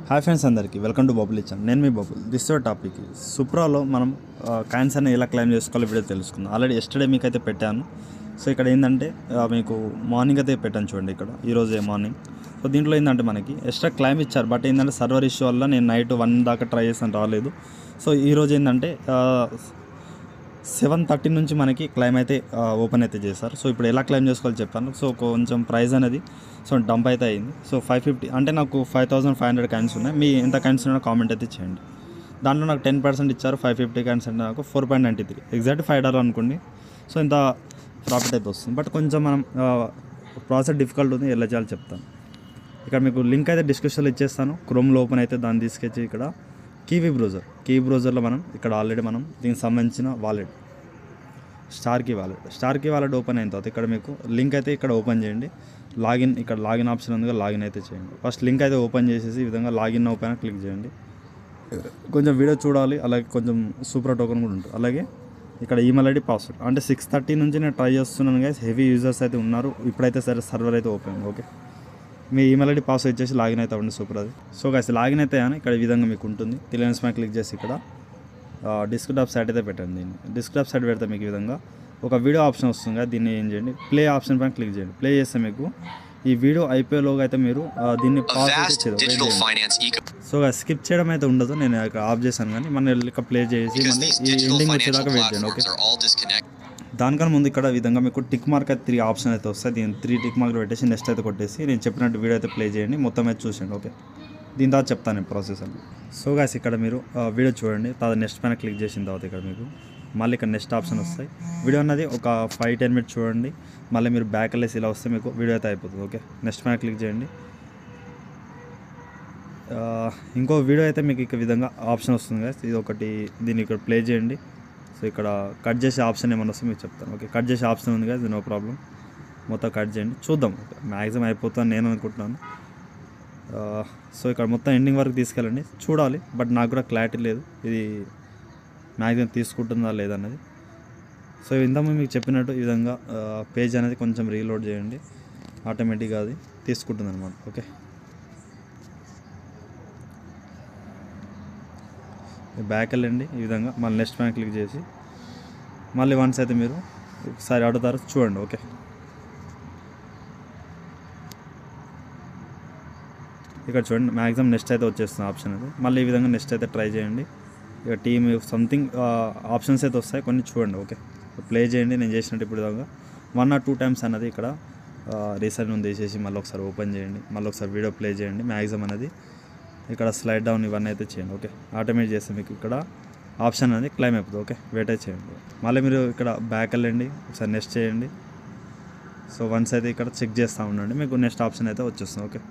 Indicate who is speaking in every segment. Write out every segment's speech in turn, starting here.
Speaker 1: Hi friends, అందరికీ welcome to bubble channel. నేను మీ bubble. This topic సుప్రాలో మనం కాయిన్స్ అని ఎలా క్లెయిమ్ చేసుకోవాలో వీడియో తెలుసుకుందాం. ఆల్రెడీ ఎస్టర్డే మీకు అయితే పెట్టాను. సో ఇక్కడ ఏంటంటే మీకు మార్నింగ్ అయితే పెట్టాను చూడండి. ఇక్కడ ఈరోజే మార్నింగ్. సో దీంట్లో ఏంటంటే మనకి ఎక్స్ట్రా క్లెయిమ్ ఇచ్చారు. బట్ ఏంటంటే సర్వర్ ఇష్యూ వల్ల నేను నైట్ 1 దాకా ట్రై చేసాను, రాలేదు. సో ఈరోజు ఏంటంటే 7:30 నుంచి మనకి క్లెయిమ్ అయితే ఓపెన్ అయితే చేశారు. సో ఇప్పుడు ఎలా క్లెయిమ్ చేసుకోవాలో చెప్పాను. సో కొంచెం ప్రైస్ అనేది డంప్ అయితే అయింది. సో 550 అంటే నాకు 5500 కాయిన్స్ ఉన్నాయి. మీ ఎంత కాయిన్స్ ఉన్నాయో కామెంట్ అయితే చేయండి. దాంట్లో నాకు 10% ఇచ్చారు. 550 కాయిన్స్ అంటే నాకు 4.93 ఎగ్జాక్ట్ $5 అనుకోండి. సో ఇంత ప్రాఫిట్ అయితే వస్తుంది. బట్ కొంచెం మనం ప్రాసెస్ డిఫికల్ట్ ఉంది, ఎలా చేయాలో చెప్తాను. ఇక్కడ మీకు లింక్ అయితే డిస్క్రిప్షన్లో ఇచ్చేస్తాను. క్రోమ్లో ఓపెన్ అయితే దాన్ని తీసుకొచ్చి ఇక్కడ కీవీ బ్రౌజర్లో మనం ఇక్కడ ఆల్రెడీ మనం దీనికి సంబంధించిన wallet star key wallet open అయిన తర్వాత ఇక్కడ మీకు లింక్ అయితే ఇక్కడ ఓపెన్ చేయండి. ఇక్కడ లాగిన్ ఆప్షన్ ఉందిగా, లాగిన్ అయితే చేయండి. ఫస్ట్ లింక్ అయితే ఓపెన్ చేసేసి ఈ విధంగా లాగిన్ ఓపెన్ క్లిక్ చేయండి. కొంచెం వీడియో చూడాలి, అలాగే కొంచెం సూపర్ టోకెన్ కూడా ఉంటుంది. అలాగే ఇక్కడ ఈమెయిల్ ఐడి పాస్వర్డ్ అంటే 6:30 నుంచి నేను ట్రై చేస్తున్నాను గైస్. హెవీ యూజర్స్ అయితే ఉన్నారు. ఇప్పుడైతే సర్వర్ అయితే ఓపెన్. ఓకే, మీ ఈమెయిల్ ఐడి పాస్వర్డ్ ఇచ్చేసి లాగిన్ అయితే అవ్వండి. సూపర్ అది. సో గైస్ లాగిన్ అయితే అని ఇక్కడ ఈ విధంగా మీకు ఉంటుంది. తెలియని స్మాక్ క్లిక్ చేసి ఇక్కడ డిస్క్రిప్టివ్ సైట్ అయితే పెట్టండి. దీన్ని డిస్క్రిప్టివ్ సైట్ పెడితే మీకు ఈ విధంగా ఒక వీడియో ఆప్షన్ వస్తుంది కదా, దీన్ని ఏం చేయండి, ప్లే ఆప్షన్ పైన క్లిక్ చేయండి. ప్లే చేస్తే మీకు ఈ వీడియో అయిపోయేలోగా అయితే మీరు దీన్ని పాజ్ చేయరు. సో స్కిప్ చేయడం అయితే ఉండదు. నేను ఇక్కడ ఆఫ్ చేశాను, కానీ మన ఇక్కడ ప్లే చేసి మళ్ళీ ఈ ఎండింగ్ వచ్చేదాకా వెయిట్ చేయండి. ఓకే, దానికన్నా ముందు ఇక్కడ విధంగా మీకు టిక్ మార్క్ అయితే 3 ఆప్షన్ అయితే వస్తాయి. దీన్ని 3 టిక్ మార్క్ పెట్టేసి నెక్స్ట్ అయితే కొట్టేసి నేను చెప్పినట్టు వీడియో అయితే ప్లే చేయండి. మొత్తం అయితే చూసండి. ఓకే, దీని తర్వాత చెప్తాను నేను ప్రాసెస్ అని. సో గాయ్స్ ఇక్కడ మీరు వీడియో చూడండి. తర్వాత నెక్స్ట్ పైన క్లిక్ చేసిన తర్వాత ఇక్కడ మీకు మళ్ళీ ఇక్కడ నెక్స్ట్ ఆప్షన్ వస్తాయి. వీడియో అన్నది ఒక 5-10 మినిట్స్ చూడండి. మళ్ళీ మీరు బ్యాక్ వెళ్ళేసి ఇలా వస్తే మీకు వీడియో అయితే అయిపోతుంది. ఓకే, నెక్స్ట్ పైన క్లిక్ చేయండి. ఇంకో వీడియో అయితే మీకు ఇక విధంగా ఆప్షన్ వస్తుంది గాయ్స్. ఇది ఒకటి, దీన్ని ఇక్కడ ప్లే చేయండి. సో ఇక్కడ కట్ చేసే ఆప్షన్ ఏమైనా వస్తే మీకు చెప్తాను. ఓకే, కట్ చేసే ఆప్షన్ ఉంది కదా, నో ప్రాబ్లం. మొత్తం కట్ చేయండి, చూద్దాం. మ్యాక్సిమం అయిపోతుందని నేను అనుకుంటున్నాను. సో ఇక్కడ మొత్తం ఎండింగ్ వరకు తీసుకెళ్ళండి, చూడాలి. బట్ నాకు కూడా క్లారిటీ లేదు ఇది మ్యాక్సిమం తీసుకుంటుందా లేదన్నది. సో ఇంతకుముందు మీకు చెప్పినట్టు ఈ విధంగా పేజ్ అనేది కొంచెం రీలోడ్ చేయండి, ఆటోమేటిక్గా అది తీసుకుంటుంది అనమాట. ఓకే, బ్యాక్ వెళ్ళండి. ఈ విధంగా మళ్ళీ నెక్స్ట్ పైన క్లిక్ చేసి మళ్ళీ వన్స్ అయితే మీరు ఒకసారి అడుగుతారు చూడండి. ఓకే, ఇక్కడ చూడండి, మ్యాక్సిమం నెక్స్ట్ అయితే వచ్చేస్తుంది ఆప్షన్ అది. మళ్ళీ ఈ విధంగా నెక్స్ట్ అయితే ట్రై చేయండి. ఇక టీమ్ సంథింగ్ ఆప్షన్స్ అయితే వస్తాయి, కొన్ని చూడండి. ఓకే, ప్లే చేయండి. నేను చేసినట్టు ఇప్పుడు విధంగా 1 or 2 టైమ్స్ అన్నది ఇక్కడ రీసెంట్ ఉంది వేసేసి మళ్ళీ ఒకసారి ఓపెన్ చేయండి. మళ్ళీ ఒకసారి వీడియో ప్లే చేయండి. మ్యాక్సిమం అనేది ఇక్కడ స్లైడ్ డౌన్ ఇవన్నీ అయితే చేయండి. ఓకే, ఆటోమేట్ చేస్తే మీకు ఇక్కడ ఆప్షన్ అనేది క్లెయిమ్ అయిపోతుంది. ఓకే, వెయిట్ అయితే చేయండి. మళ్ళీ మీరు ఇక్కడ బ్యాక్ వెళ్ళండి, ఒకసారి నెక్స్ట్ చేయండి. సో వన్స్ అయితే ఇక్కడ చెక్ చేస్తూ ఉండండి, మీకు నెక్స్ట్ ఆప్షన్ అయితే వచ్చేస్తుంది. ఓకే,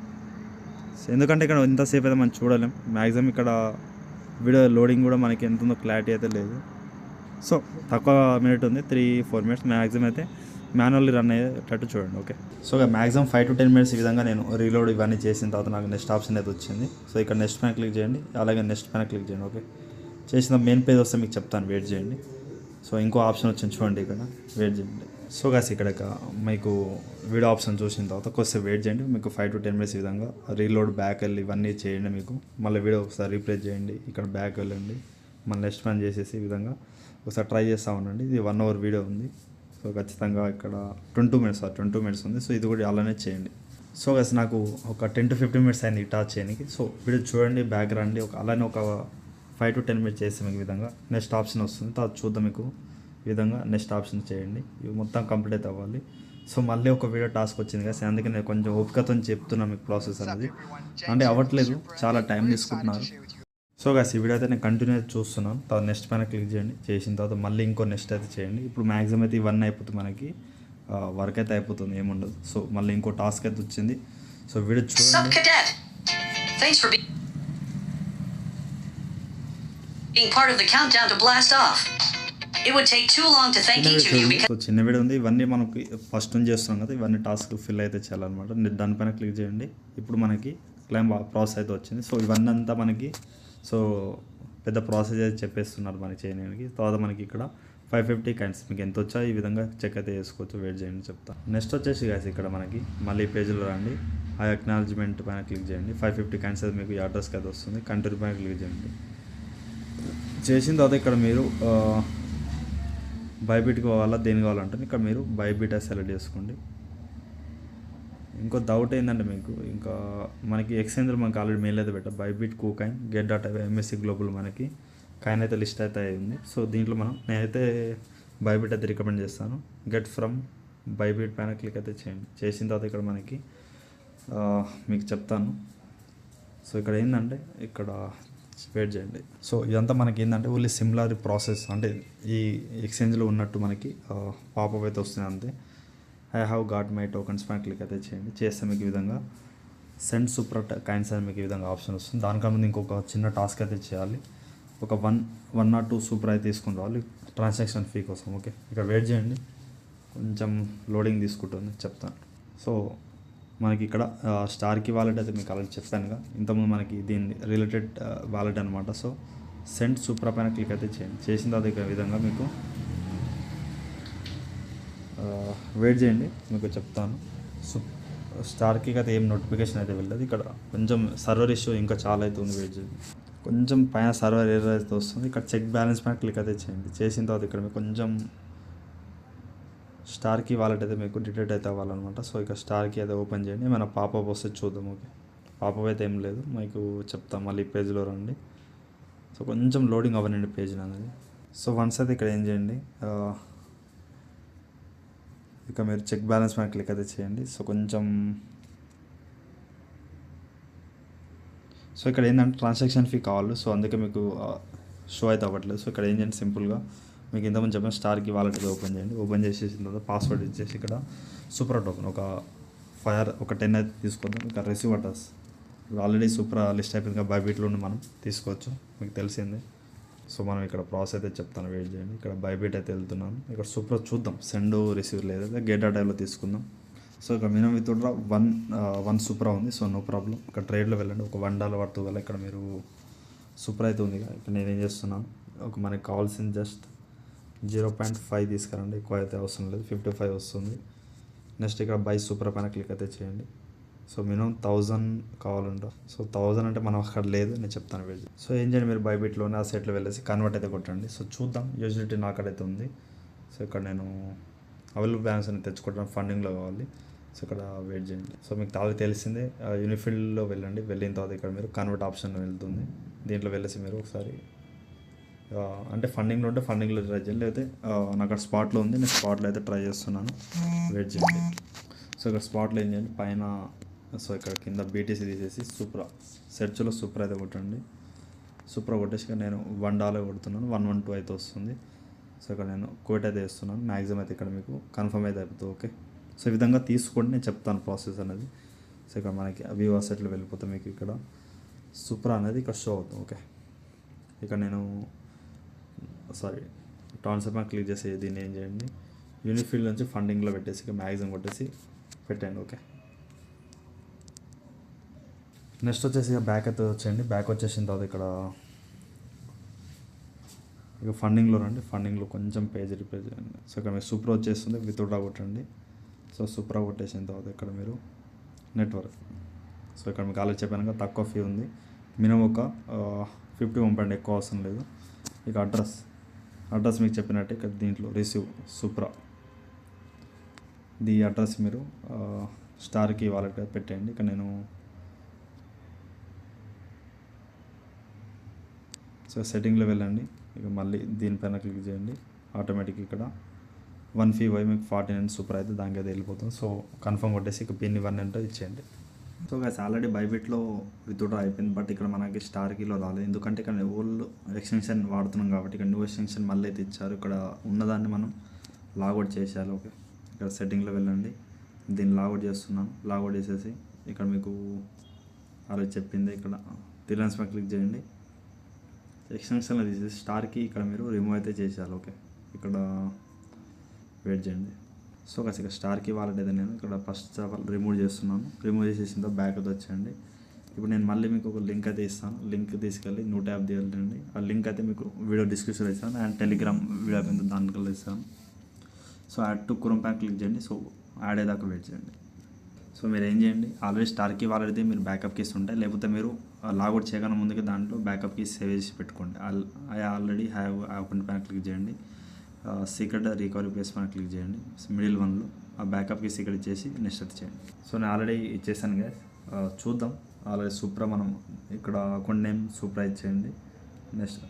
Speaker 1: ఎందుకంటే ఇక్కడ ఇంతసేపు అయితే మనం చూడలేం. మ్యాక్సిమం ఇక్కడ వీడియో లోడింగ్ కూడా మనకి ఎంత ఉందో క్లారిటీ అయితే లేదు. సో తక్కువ మినిట్ ఉంది, 3-4 మినిట్స్ మ్యాక్సిమం అయితే మాన్యువల్లీ రన్ అయ్యేటట్టు చూడండి. Okay, so maximum 5 to 10 minutes ఈ విధంగా నేను రీలోడ్ ఇవన్నీ చేసిన తర్వాత నాకు నెక్స్ట్ ఆప్షన్ అయితే వచ్చింది. సో ఇక్కడ నెక్స్ట్ పైన క్లిక్ చేయండి, అలాగే నెక్స్ట్ పైన క్లిక్ చేయండి. ఓకే, చేసిన మెయిన్ పేజ్ వస్తే మీకు చెప్తాను, వెయిట్ చేయండి. సో ఇంకో ఆప్షన్ వచ్చింది చూడండి, ఇక్కడ వెయిట్ చేయండి. సో గాస్ ఇక్కడ మీకు వీడియో ఆప్షన్ చూసిన తర్వాత కొద్దిసేపు వెయిట్ చేయండి. మీకు 5 to 10 మినిట్స్ ఈ విధంగా రీలోడ్ బ్యాక్ వెళ్ళి ఇవన్నీ చేయండి. మీకు మళ్ళీ వీడియో ఒకసారి రీప్లే చేయండి, ఇక్కడ బ్యాక్ వెళ్ళండి, మళ్ళీ నెక్స్ట్ పని చేసేసి ఈ విధంగా ఒకసారి ట్రై చేస్తూ ఉండండి. ఇది 1 hour వీడియో ఉంది. సో ఖచ్చితంగా ఇక్కడ 22 మినిట్స్ ఉంది. సో ఇది కూడా అలానే చేయండి. సో గస్ నాకు ఒక 10 to 15 మినిట్స్ అయింది టాచ్ చేయడానికి. సో వీడియో చూడండి, బ్యాక్ రండి, అలానే ఒక 5 to 10 మినిట్స్ చేస్తే మీకు విధంగా నెక్స్ట్ ఆప్షన్ వస్తుంది. తర్వాత చూద్దాం. మీకు ఈ విధంగా నెక్స్ట్ ఆప్షన్ చేయండి, ఇవి మొత్తం కంప్లీట్ అయితే అవ్వాలి. సో మళ్ళీ ఒక వీడియో టాస్క్ వచ్చింది కదా, అందుకే నేను కొంచెం ఓపికతో చెప్తున్నాను మీకు ప్రాసెస్ అనేది. అంటే అవ్వట్లేదు, చాలా టైం తీసుకుంటున్నారు. సో గాస్ ఈ వీడియో అయితే నేను కంటిన్యూ అయితే చూస్తున్నాను. తర్వాత నెక్స్ట్ పైన క్లిక్ చేయండి, చేసిన తర్వాత మళ్ళీ ఇంకో నెక్స్ట్ అయితే చేయండి. ఇప్పుడు మ్యాక్సిమం అయితే ఇవన్నీ అయిపోతుంది, మనకి వర్క్ అయితే అయిపోతుంది, ఏముండదు. సో మళ్ళీ ఇంకో టాస్క్ అయితే వచ్చింది. సో వీడియో చూడండి. సో చిన్న వీడియో ఉంది, ఇవన్నీ మనకి ఫస్ట్ నుంచి చేస్తున్నాం కదా, ఇవన్నీ టాస్క్ ఫిల్ అయితే చేయాలన్నమాట. దానిపైన క్లిక్ చేయండి. ఇప్పుడు మనకి క్లెయిమ్ ప్రాసెస్ అయితే వచ్చింది. సో ఇవన్నీ అంతా మనకి సో పెద్ద ప్రాసెస్ అయితే చెప్పేస్తున్నారు మనకి చేయడానికి. తర్వాత మనకి ఇక్కడ 550 కైండ్స్ మీకు ఎంత వచ్చా ఈ విధంగా చెక్ అయితే చేసుకోవచ్చు. వెయిట్ చేయండి చెప్తా. నెక్స్ట్ వచ్చేసి గైస్ ఇక్కడ మనకి మళ్ళీ పేజీలో రండి. ఆ అక్నాలజ్మెంట్ పైన క్లిక్ చేయండి. 550 కైండ్స్ అయితే మీకు ఈ అడ్రస్కి అయితే వస్తుంది. కంట్రీ పైన క్లిక్ చేయండి. చేసిన తర్వాత ఇక్కడ మీరు బైబిట్కి కావాలా దేని కావాలంటే ఇక్కడ మీరు బైబిట్ అయితే సెలెక్ట్ చేసుకోండి. ఇంకో డౌట్ ఏంటంటే మీకు ఇంకా మనకి ఎక్స్చేంజ్లో మనకి ఆల్రెడీ మెయిల్ అయితే పెట్టా Bybit KuCoin gate dot MEXC global మనకి కాయిన్ అయితే లిస్ట్ అయితే అయింది. సో దీంట్లో నేనైతే బైబిట్ అయితే రికమెండ్ చేస్తాను. గెట్ ఫ్రమ్ బైబిట్ పైన క్లిక్ అయితే చేయండి. చేసిన తర్వాత ఇక్కడ మనకి మీకు చెప్తాను. సో ఇక్కడ ఏంటంటే ఇక్కడ వెయిట్ చేయండి. సో ఇదంతా మనకి ఏంటంటే ఓన్లీ సిమిలర్ ప్రాసెస్ అంటే ఈ ఎక్స్చేంజ్లో ఉన్నట్టు మనకి పాపప్ అయితే వస్తుంది అంతే. I have got my tokens పైన క్లిక్ అయితే చేయండి. చేస్తే మీకు ఈ విధంగా సెండ్ సూపర్ కాయిన్స్ అని మీకు ఈ విధంగా ఆప్షన్ వస్తుంది. దానికన్నా ముందు ఇంకొక చిన్న టాస్క్ అయితే చేయాలి. ఒక 1 or 2 సూపర్ అయితే తీసుకుని రావాలి ట్రాన్సాక్షన్ ఫీ కోసం. ఓకే ఇక్కడ వెయిట్ చేయండి, కొంచెం లోడింగ్ తీసుకుంటుంది చెప్తాను. సో మనకి ఇక్కడ స్టార్కి వాలెట్ అయితే మీకు ఆల్రెడీ చెప్పానుగా ఇంతకుముందు మనకి దీన్ని రిలేటెడ్ వాలెట్ అనమాట. సో సెండ్ సూపర్ పైన క్లిక్ అయితే చేయండి. చేసిన తర్వాత ఇక్కడ విధంగా మీకు వెయిట్ చేయండి మీకు చెప్తాను. సో స్టార్కి అయితే ఏం నోటిఫికేషన్ అయితే వెళ్ళదు. ఇక్కడ కొంచెం సర్వర్ ఇష్యూ ఇంకా చాలా అయితే ఉంది. వెయిట్ చేయండి, కొంచెం పైన సర్వర్ ఎర్రర్ అయితే వస్తుంది. ఇక్కడ చెక్ బ్యాలెన్స్ పైన క్లిక్ అయితే చేయండి. చేసిన తర్వాత ఇక్కడ మీకు కొంచెం స్టార్కి వాలెట్ అయితే మీకు డిటెక్ట్ అయితే అవ్వాలన్నమాట. సో ఇక స్టార్కి అయితే ఓపెన్ చేయండి. మన పాపప్ వస్తే చూద్దాం. ఓకే పాపప్ అయితే ఏం లేదు మీకు చెప్తాం. మళ్ళీ పేజ్లో రండి. సో కొంచెం లోడింగ్ అవ్వనండి పేజ్ అనేది. సో వన్స్ అయితే ఇక్కడ ఏం చేయండి, ఇక మీరు చెక్ బ్యాలెన్స్ పైన క్లిక్ అయితే చేయండి. సో కొంచెం సో ఇక్కడ ఏంటంటే ట్రాన్సాక్షన్ ఫీ కావాలి. సో అందుకే మీకు షో అయితే అవ్వట్లేదు. సో ఇక్కడ ఏం చేయండి, సింపుల్గా మీకు ఇంతకుముందు చెప్పిన స్టార్కి వాలెట్ అయితే ఓపెన్ చేయండి. ఓపెన్ చేసేసిన తర్వాత పాస్వర్డ్ ఇచ్చేసి ఇక్కడ సూపర్ టోకెన్ ఒక 10 అయితే తీసుకుందాం. ఇక్కడ receive address already super list అయిపోయింది. బైబిట్లో మనం తీసుకోవచ్చు, మీకు తెలిసిందే. సో మనం ఇక్కడ ప్రాసెస్ అయితే చెప్తాను. వెయిట్ చేయండి. ఇక్కడ బైబిట్ అయితే వెళ్తున్నాను. ఇక్కడ సూపర్ చూద్దాం సెండ్ రిసీవ్ లేదైతే గెట్ టైప్లో తీసుకుందాం. సో ఇక్కడ మినిమం విత్డ్రా 1 సూపర్ ఉంది. So no problem. ఇక్కడ ట్రేడ్లో వెళ్ళండి. ఒక $1 పడుతుంది వల్ల ఇక్కడ మీరు సూపర్ అయితే ఉంది. ఇక్కడ నేను ఏం చేస్తున్నాను, మనకి కావాల్సింది జస్ట్ 0.5 తీసుకురండి. ఎక్కువ అయితే అవసరం లేదు. 55 వస్తుంది. నెక్స్ట్ ఇక్కడ బై సూపర్ పైన క్లిక్ అయితే చేయండి. సో మినిమం 1000 కావాలంట. సో 1000 అంటే మనం అక్కడ లేదు, నేను చెప్తాను. వెయిట్. సో ఏం చేయండి, మీరు బైబిట్లోనే ఆ సైట్లో వెళ్ళేసి కన్వర్ట్ అయితే కొట్టండి. సో చూద్దాం యూజిలిటీ నా అక్కడైతే ఉంది. సో ఇక్కడ నేను అవైలబుల్ బ్యాలెన్స్ అని తెచ్చుకోవడం ఫండింగ్లో కావాలి. సో ఇక్కడ వెయిట్ చేయండి. సో మీకు తెలిసిందే యూనిఫిల్డ్లో వెళ్ళండి. వెళ్ళిన తర్వాత ఇక్కడ మీరు కన్వర్ట్ ఆప్షన్ వెళ్తుంది. దీంట్లో వెళ్ళేసి మీరు ఒకసారి అంటే ఫండింగ్లో ఉంటే ఫండింగ్లో ట్రై చేయండి, లేకపోతే నాకు అక్కడ స్పాట్లో ఉంది, నేను స్పాట్లో అయితే ట్రై చేస్తున్నాను. వెయిట్ చేయండి. సో ఇక్కడ స్పాట్లో ఏం చేయండి, పైన సో ఇక్కడ కింద బీటీసీ తీసేసి సూపర్ సెర్చ్లో సూపర్ అయితే కొట్టండి. సూపర్ కొట్టేసి నేను $1 కొడుతున్నాను. 112 అయితే వస్తుంది. సో ఇక్కడ నేను కోట్ అయితే వేస్తున్నాను. మ్యాక్సిమం అయితే ఇక్కడ మీకు కన్ఫర్మ్ అయితే అయిపోతుంది. ఓకే సో ఈ విధంగా తీసుకోండి, నేను చెప్తాను ప్రాసెస్ అనేది. సో ఇక్కడ మనకి వ్యూ అసెట్లో వెళ్ళిపోతే మీకు ఇక్కడ సూపర్ అనేది ఇక్కడ షో అవుతుంది. ఓకే ఇక్కడ నేను ట్రాన్స్ఫర్ పైన క్లిక్ చేసి దీన్ని ఏం చేయండి, యూనిఫీల్డ్ నుంచి ఫండింగ్లో పెట్టేసి ఇక మ్యాక్సిమం కొట్టేసి పెట్టండి. ఓకే నెక్స్ట్ వచ్చేసి ఇక బ్యాక్ అయితే వచ్చేయండి. బ్యాక్ వచ్చేసిన తర్వాత ఇక్కడ ఇక ఫండింగ్లో రండి. ఫండింగ్లో కొంచెం పేజ్ రిప్లేస్ చేయండి. సో ఇక్కడ మీకు సూపర్ వచ్చేస్తుంది, విత్డ్రా కొట్టండి. సో సూపర్ కొట్టేసిన తర్వాత ఇక్కడ మీరు నెట్వర్క్, సో ఇక్కడ మీకు ఆలోచన చెప్పాను తక్కువ ఫీ ఉంది. మినిమం ఒక 50 పంపండి, ఎక్కువ అవసరం లేదు. ఇక అడ్రస్ మీకు చెప్పినట్టే ఇక్కడ దీంట్లో రిసీవ్ సూప్రా ది అడ్రస్ మీరు స్టార్కి వాలెట్ పెట్టండి. ఇక్కడ నేను సో సెట్టింగ్లో వెళ్ళండి. ఇక మళ్ళీ దీనిపైన క్లిక్ చేయండి. ఆటోమేటిక్ ఇక్కడ 1 ఫీ వై మీకు 49 సూపర్ అయితే దానికి అయితే వెళ్ళిపోతుంది. సో కన్ఫర్మ్ కొట్టేసి ఇక పిన్ 1 అంటే ఇచ్చేయండి. సో గైస్ ఆల్రెడీ బైబిట్లో విత్డ్రా అయిపోయింది, బట్ ఇక్కడ మనకి స్టార్కీలో రాలేదు. ఎందుకంటే ఇక్కడ ఓల్డ్ ఎక్స్టెన్షన్ వాడుతున్నాం కాబట్టి ఇక్కడ న్యూ ఎక్స్టెన్షన్ మళ్ళీ అయితే ఇచ్చారు. ఇక్కడ ఉన్నదాన్ని మనం లాగౌట్ చేసేయాలి. ఓకే ఇక్కడ సెట్టింగ్లో వెళ్ళండి. దీన్ని లాగౌట్ చేస్తున్నాను. లాగౌట్ చేసేసి ఇక్కడ మీకు అలా చెప్పింది ఇక్కడ రిలయన్స్ పైన క్లిక్ చేయండి. ఎక్స్టెన్షన్లో తీసేసి స్టార్కి ఇక్కడ మీరు రిమూవ్ అయితే చేసేయాలి. ఓకే ఇక్కడ వెయిట్ చేయండి. సో ఇక స్టార్కి వాలెట్ అయితే నేను ఇక్కడ ఫస్ట్ ఆఫ్ ఆల్ రిమూవ్ చేస్తున్నాను. రిమూవ్ చేసేసిన బ్యాక్ అయితే వచ్చేయండి. ఇప్పుడు నేను మళ్ళీ మీకు ఒక లింక్ అయితే ఇస్తాను. లింక్ తీసుకెళ్ళి 150 తీయాలండి. ఆ లింక్ అయితే మీకు వీడియో డిస్క్రిప్షన్లో ఇస్తాను అండ్ టెలిగ్రామ్ వీడియో అయిపోయింది దాంట్లో ఇస్తాను. So add to chrome pack click చేయండి. సో యాడ్ అయ్యేదాకా వెయిట్ చేయండి. సో మీరు ఏం చేయండి, ఆల్రెడీ స్టార్ కీ వాలెట్ది మీరు బ్యాకప్ కీస్ ఉంటాయి, లేకపోతే మీరు లాగౌట్ చేయగానే ముందుగా దాంట్లో బ్యాకప్ కీస్ సేవ్ చేసి పెట్టుకోండి. ఐ ఆల్రెడీ హ్యావ్ ఓపెన్ పైన క్లిక్ చేయండి. సీక్రెట్ రికవరీ ప్లేస్ పైన క్లిక్ చేయండి. మిడిల్ వన్లో ఆ బ్యాకప్ కీస్ ఇక్కడ ఇచ్చేసి నెక్స్ట్ అయితే చేయండి. సో నేను ఆల్రెడీ ఇచ్చేసాను గైస్. చూద్దాం. ఆల్రెడీ సూప్రా మనం ఇక్కడ అకౌంట్ నేమ్ సూప్రా ఇచ్చేయండి. నెక్స్ట్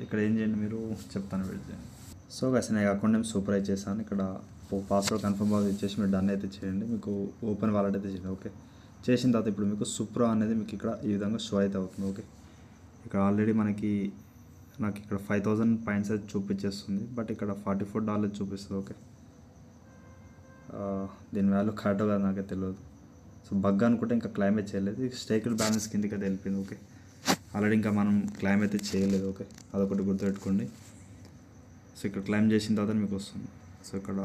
Speaker 1: ఇక్కడ ఏం చేయండి మీరు చెప్తాను వెయిట్ చేయండి. సో గైస్ నేను అకౌంట్ నేమ్ సూప్రా ఇచ్చేసాను. ఇక్కడ పాస్వర్డ్ కన్ఫర్మ్ ఇచ్చేసి మీరు డన్ అయితే చేయండి. మీకు ఓపెన్ వాలెట్ అయితే చేయండి. ఓకే, చేసిన తర్వాత ఇప్పుడు మీకు సూప్రా అనేది మీకు ఇక్కడ ఈ విధంగా షో అయితే అవుతుంది. ఓకే, ఇక్కడ ఆల్రెడీ నాకు ఇక్కడ 5000 పాయింట్స్ అయితే చూపించేస్తుంది, బట్ ఇక్కడ $44 చూపిస్తుంది. ఓకే, దీని వాల్యూ కరెక్ట్ కాదు నాకే తెలియదు. సో బగ్ అనుకుంటే ఇంకా క్లైమ్ అయితే చేయలేదు. స్టేక్డ్ బ్యాలెన్స్ కిందకి అయితే వెళ్ళిపోయింది. ఓకే, ఆల్రెడీ ఇంకా మనం క్లైమ్ అయితే చేయలేదు. ఓకే, అదొకటి గుర్తుపెట్టుకోండి. సో ఇక్కడ క్లైమ్ చేసిన తర్వాత మీకు వస్తుంది. సో ఇక్కడ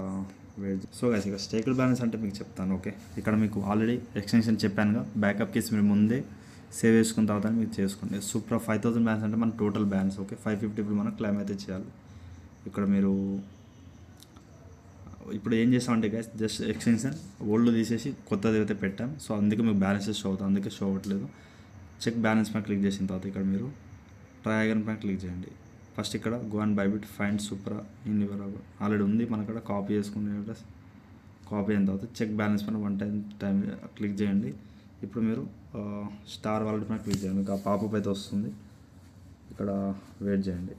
Speaker 1: వెయిట్. సో గైస్ ఇక్కడ స్టేక్డ్ బ్యాలెన్స్ అంటే మీకు చెప్తాను. ఓకే, ఇక్కడ మీకు ఆల్రెడీ ఎక్స్టెన్షన్ చెప్పానుగా, బ్యాకప్ కేసు మీరు ముందే సేవ్ చేసుకున్న తర్వాత మీకు చేసుకోండి. సూప్రా 5000 బ్యాలెన్స్ అంటే మన టోటల్ బ్యాలెన్స్. ఓకే, 550 ఇప్పుడు మనం క్లైమ్ అయితే చేయాలి. ఇక్కడ మీరు ఇప్పుడు ఏం చేస్తామంటే గైస్, జస్ట్ ఎక్స్టెన్షన్ ఓల్డ్ తీసేసి కొత్తది అయితే పెట్టాం. సో అందుకే మీకు బ్యాలెన్సెస్ షో అవుతుంది, అందుకే షో అవ్వట్లేదు. చెక్ బ్యాలెన్స్ పైన క్లిక్ చేసిన తర్వాత ఇక్కడ మీరు ట్రై అగైన్ పైన క్లిక్ చేయండి. ఫస్ట్ ఇక్కడ go and Bybit find supra in your already ఉంది మన ఇక్కడ. కాపీ చేసుకునే అడ్రస్ కాపీ అయిన తర్వాత చెక్ బ్యాలెన్స్ పైన 1 టైం క్లిక్ చేయండి. ఇప్పుడు మీరు స్టార్ వాలెట్ పైన క్లిక్ చేయండి. మీకు ఆ పాపప్ అయితే వస్తుంది. ఇక్కడ వెయిట్ చేయండి.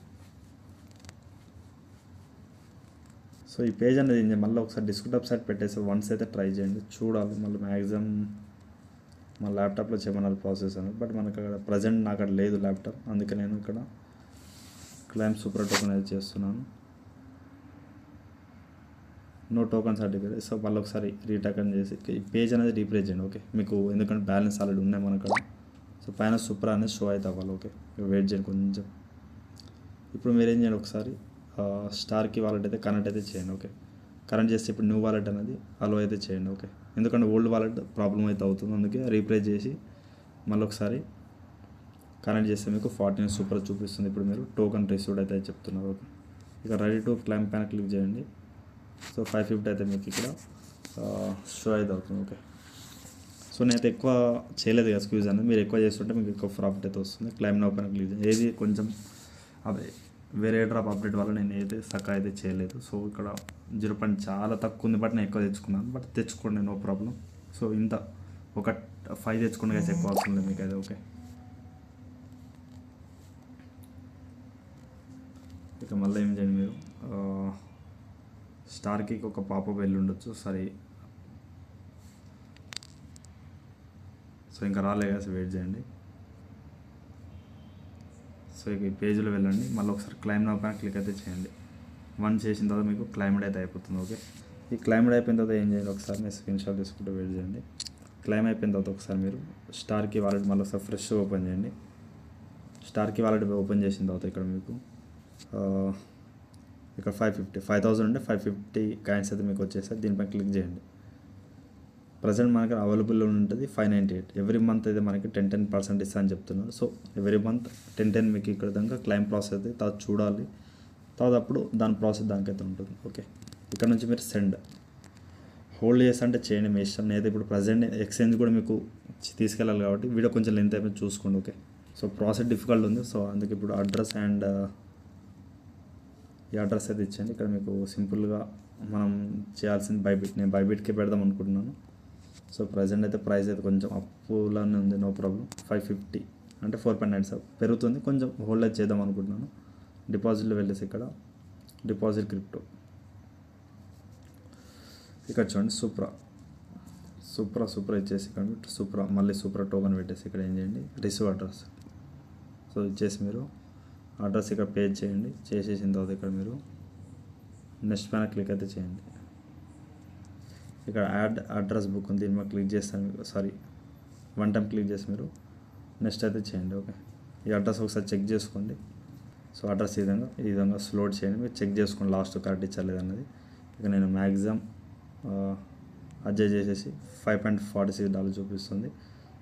Speaker 1: సో ఈ పేజ్ అనేది ఏంటి, మళ్ళీ ఒకసారి డెస్క్టాప్ సైడ్ పెట్టేసి వన్స్ అయితే ట్రై చేయండి, చూడాలి. మళ్ళీ మ్యాక్సిమం మా ల్యాప్టాప్లో చేయమన్నారు ప్రాసెస్ అనేది, బట్ మనకు అక్కడ ప్రజెంట్ నాకు అక్కడ లేదు ల్యాప్టాప్, అందుకే నేను ఇక్కడ క్లైమ్ సూపర్ టోకెన్ అయితే చేస్తున్నాను. No token certificate. సో మళ్ళీ ఒకసారి రీటోకెన్ చేసి ఈ పేజ్ అనేది రీప్లేస్ చేయండి. ఓకే, మీకు ఎందుకంటే బ్యాలెన్స్ ఆల్రెడీ ఉన్నాయి మన అక్కడ. సో పైన సూపర్ అనేది షో అయితే అవ్వాలి. ఓకే, వెయిట్ చేయండి కొంచెం. ఇప్పుడు మీరు ఏం చేయండి, ఒకసారి స్టార్కి వాలెట్ అయితే కనెక్ట్ అయితే చేయండి. ఓకే, కనెక్ట్ చేస్తే ఇప్పుడు న్యూ వాలెట్ అనేది అలో అయితే చేయండి. ఓకే, ఎందుకంటే ఓల్డ్ వాలెట్ ప్రాబ్లం అయితే అవుతుంది, అందుకే రీప్లేస్ చేసి మళ్ళీ ఒకసారి కనెక్ట్ చేస్తే మీకు 14 సూపర్ చూపిస్తుంది. ఇప్పుడు మీరు టోకెన్ రిసీవ్డ్ అయితే చెప్తున్నారు. ఓకే, ఇక రెడీ టు క్లైమ్ పైన క్లిక్ చేయండి. సో 550 అయితే మీకు ఇక్కడ షో అయితే అవుతుంది. ఓకే, సో నేనైతే ఎక్కువ చేయలేదు కదా స్క్యూజ్ అనేది, మీరు ఎక్కువ చేస్తుంటే మీకు ఎక్కువ ప్రాఫిట్ అయితే వస్తుంది. క్లైమ్ నౌ పైన క్లిక్ చేయండి. ఏది కొంచెం అదే వేరే డ్రాప్ అప్డేట్ వల్ల నేను అయితే సక్క అయితే చేయలేదు. సో ఇక్కడ 0 చాలా తక్కువ ఉంది, బట్ నేను ఎక్కువ తెచ్చుకున్నాను. బట్ తెచ్చుకోండి, నో ప్రాబ్లం. సో ఇంత ఒక 5 తెచ్చుకోండి కదా, ఎక్కువ అవసరం లేదు మీకు అయితే. ఓకే, ఇక మళ్ళీ ఏం చేయండి, మీరు స్టార్కి ఒక పాపప్ వెళ్ళి ఉండొచ్చు. సరే, సో ఇంకా రాలేదు కదా, వెయిట్ చేయండి. సో ఇక ఈ పేజ్లో వెళ్ళండి, మళ్ళీ ఒకసారి క్లైమ్ నౌ పైన క్లిక్ అయితే చేయండి. వన్ చేసిన తర్వాత మీకు క్లైమ్డ్ అయితే అయిపోతుంది. ఓకే, ఈ క్లైమ్డ్ అయిపోయిన తర్వాత ఏం చేయండి, ఒకసారి నేను స్క్రీన్ షాట్ తీసుకుంటూ వెయిట్ చేయండి. క్లైమ్ అయిపోయిన తర్వాత ఒకసారి మీరు స్టార్కి వాలెట్ మళ్ళీ ఒకసారి ఫ్రెష్గా ఓపెన్ చేయండి. స్టార్కి వాలెట్ ఓపెన్ చేసిన తర్వాత ఇక్కడ మీకు ఇక్కడ 5000 ఉంటే 550 కాయిన్స్ అయితే మీకు వచ్చేసాయి. దీనిపై క్లిక్ చేయండి. ప్రజెంట్ మనకి అవైలబుల్ ఉంటుంది 598. ఎవ్రీ మంత్ అయితే మనకి 10% ఇస్తా అని చెప్తున్నారు. సో ఎవ్రీ మంత్ 10 మీకు ఇక్కడ విధంగా క్లైమ్ ప్రాసెస్ అయితే తర్వాత చూడాలి. తర్వాత అప్పుడు దాని ప్రాసెస్ దానికైతే ఉంటుంది. ఓకే, ఇక్కడ నుంచి మీరు సెండ్ హోల్డ్ చేస్తా అంటే చేయండి, మీ ఇష్టం. నేనైతే ఇప్పుడు ప్రజెంట్ ఎక్స్చేంజ్ కూడా మీకు తీసుకెళ్ళాలి కాబట్టి వీడియో కొంచెం లెంత్ అయిపోయి చూసుకోండి. ఓకే, సో ప్రాసెస్ డిఫికల్ట్ ఉంది. సో అందుకే ఇప్పుడు అడ్రస్ అండ్ ఈ అడ్రస్ అయితే ఇచ్చాను. ఇక్కడ మీకు సింపుల్గా మనం చేయాల్సింది బైబిట్. నేను బైబిట్కే పెడదాం అనుకుంటున్నాను. సో ప్రజెంట్ అయితే ప్రైస్ అయితే కొంచెం అప్పులానే ఉంది, నో ప్రాబ్లం. 550 అంటే 4.97 పెరుగుతుంది, కొంచెం హోల్డ్ అయితే చేద్దాం అనుకుంటున్నాను. డిపాజిట్లో వెళ్ళేసి ఇక్కడ డిపాజిట్ క్రిప్టో ఇక్కడ చూడండి, సూప్రా ఇచ్చేసి ఇక్కడ సూప్రా మళ్ళీ సూప్రా టోకెన్ పెట్టేసి ఇక్కడ ఏం చేయండి, రిసీవ్ అడ్రస్. సో ఇచ్చేసి మీరు అడ్రస్ ఇక్కడ పేజ్ చేయండి. చేసేసిన తర్వాత ఇక్కడ మీరు నెక్స్ట్ పైన క్లిక్ అయితే చేయండి. ఇక్కడ యాడ్ అడ్రస్ బుక్ ఉంది, దీని మీద క్లిక్ చేస్తాను. సారీ, 1 టైం క్లిక్ చేసి మీరు నెక్స్ట్ అయితే చేయండి. ఓకే, ఈ అడ్రస్ ఒకసారి చెక్ చేసుకోండి. సో అడ్రస్ ఈ విధంగా స్లోడ్ చేయండి. మీరు చెక్ చేసుకోండి లాస్ట్ కరెక్ట్ ఇచ్చలేదన్నది. ఇక నేను మ్యాక్సిమం అడ్జస్ట్ చేసేసి $5.46 చూపిస్తుంది.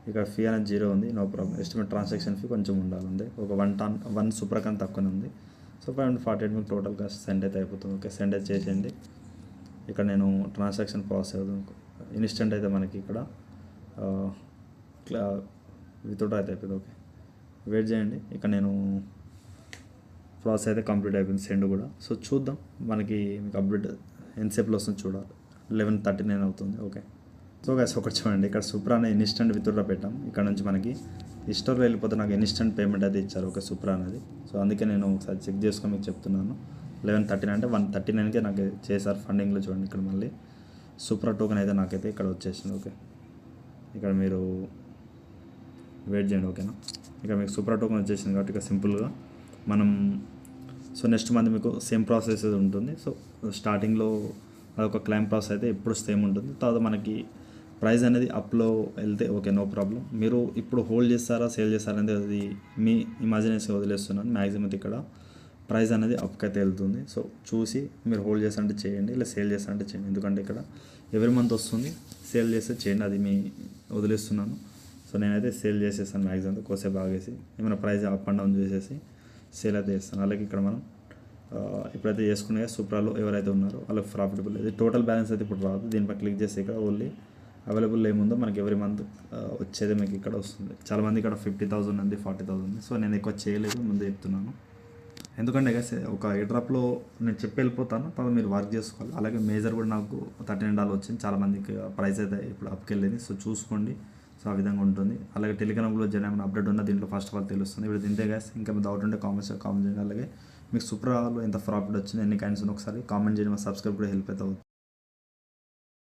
Speaker 1: ఇక్కడ ఫీ అనేది 0 ఉంది, no problem. Estimate transaction fee కొంచెం ఉండాలి, ఒక 1 సూపర్ కన్నా తక్కువనే ఉంది. సో 548 మీకు టోటల్ కాస్ట్ సెండ్ అయితే అయిపోతుంది. ఓకే, సెండ్ అయితే చేసేయండి. ఇక్కడ నేను ట్రాన్సాక్షన్ ప్రాసెస్ అవుతుంది, ఇన్స్టెంట్ అయితే మనకి ఇక్కడ వితౌట్ అయితే అయిపోయింది. ఓకే, వెయిట్ చేయండి. ఇక్కడ నేను ప్రాసెస్ అయితే కంప్లీట్ అయిపోయింది, సెండ్ కూడా. సో చూద్దాం మనకి మీకు అప్డేట్ ఎంతసేపులో వస్తుంది చూడాలి. 11:39 అవుతుంది. ఓకే, సో గైస్ ఒకటి చూడండి, ఇక్కడ సుప్రానే ఇన్స్టెంట్ విత్డ్రా పెట్టాం. ఇక్కడ నుంచి మనకి స్టోర్ వెళ్ళిపోతే నాకు ఇన్స్టెంట్ పేమెంట్ అయితే ఇచ్చారు. ఓకే, సుప్రా అనేది. సో అందుకే నేను ఒకసారి చెక్ చేసుకొని మీకు చెప్తున్నాను. 11:39 అంటే 1:39కే నాకు చేశారు ఫండింగ్లో. చూడండి ఇక్కడ మళ్ళీ సుప్రా టోకెన్ అయితే నాకైతే ఇక్కడ వచ్చేసింది. ఓకే, ఇక్కడ మీరు వెయిట్ చేయండి. ఓకేనా, ఇక్కడ మీకు సుప్రా టోకెన్ వచ్చేసింది కాబట్టి ఇక సింపుల్గా మనం సో నెక్స్ట్ మంత్ మీకు సేమ్ ప్రాసెస్ ఉంటుంది. సో స్టార్టింగ్లో అదొక క్లైమ్ ప్రాసెస్ అయితే ఎప్పుడు సేమ్ ఉంటుంది. తర్వాత మనకి ప్రైస్ అనేది అప్లో వెళ్తే ఓకే, నో ప్రాబ్లం. మీరు ఇప్పుడు హోల్డ్ చేస్తారా సేల్ చేస్తారా అనేది అది మీ ఇమాజినేషన్ వదిలేస్తున్నాను. మ్యాక్సిమం అయితే ఇక్కడ ప్రైస్ అనేది అప్కి అయితే వెళ్తుంది. సో చూసి మీరు హోల్డ్ చేస్తారంటే చేయండి, ఇలా సేల్ చేస్తారంటే చేయండి. ఎందుకంటే ఇక్కడ ఎవ్రీ మంత్ వస్తుంది, సేల్ చేస్తే చేయండి, అది మీ వదిలేస్తున్నాను. సో నేనైతే సేల్ చేసేస్తాను మ్యాక్సిమం అయితే, కోసేపు ఆగేసి ఏమైనా ప్రైస్ అప్ అండ్ డౌన్ చేసేసి సేల్ అయితే చేస్తాను. అలాగే ఇక్కడ మనం ఇప్పుడైతే చేసుకునే సూప్రాలో ఎవరైతే ఉన్నారో వాళ్ళకి ప్రాఫిటబుల్. ఇది టోటల్ బ్యాలెన్స్ అయితే ఇప్పుడు రాదు, దీనిపై క్లిక్ చేస్తే ఇక్కడ ఓన్లీ అవైలబుల్ ఏముందో మనకి ఎవ్రీ మంత్ వచ్చేది మీకు ఇక్కడ వస్తుంది. చాలామంది ఇక్కడ 50,000 ఉంది, 40,000 ఉంది. సో నేను ఎక్కువ చేయలేదు, ముందే చెప్తున్నాను. ఎందుకంటే ఒక ఎయిర్డ్రాప్లో నేను చెప్పి వెళ్ళిపోతాను, తర్వాత మీరు వర్క్ చేసుకోవాలి. అలాగే మేజర్ కూడా నాకు $39 వచ్చింది. చాలామందికి ప్రైస్ అయితే ఇప్పుడు అప్కి వెళ్ళింది. సో చూసుకోండి. సో ఆ విధంగా ఉంటుంది. అలాగే టెలిగ్రామ్లో ఏమైనా అప్డేట్ ఉన్నా దీంట్లో ఫస్ట్ ఆఫ్ ఆల్ తెలుస్తుంది. ఇప్పుడు తింటే గ్యాస్ ఇంకా డౌట్ ఉంటే కామెంట్ చేయండి. అలాగే మీకు సుప్రాలో ఎంత ప్రాఫిట్ వచ్చింది, ఎన్ని కాయిన్స్ ఒకసారి కామెంట్ చేయడం, సబ్స్క్రైబ్ కూడా హెల్ప్ అవుతుంది.